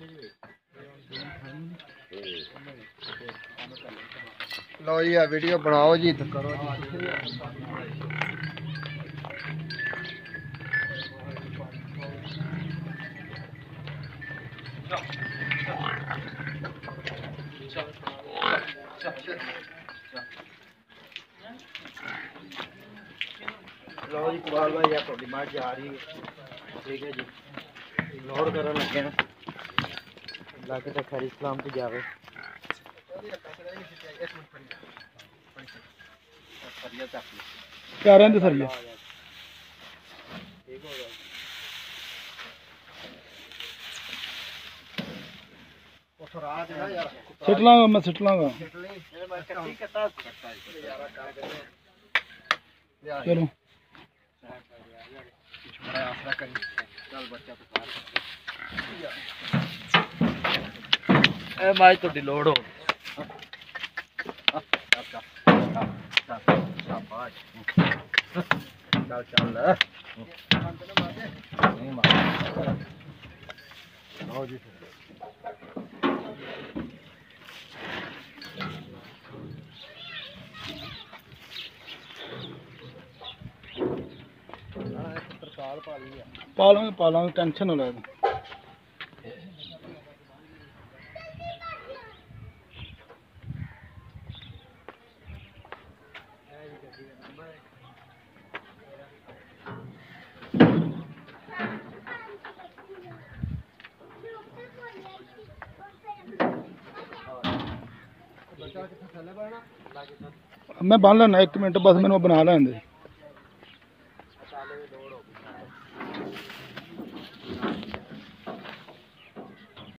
लो जी video बनाओ जी तो करो जी। लो जी इकबाल भाई आप थोड़ी मझ आ रही है, ठीक है जी। लोड करन लगे ना लग तो खरी सलाम तो जावे। क्या रहते सर ये सिट लांगा मैं सिट लांगा चलो माज तो लोड हो चल चल आओ जी पालांगे टेंशन ना ले। मैं बांध लेना 1 मिनट बस मैंने बना लें।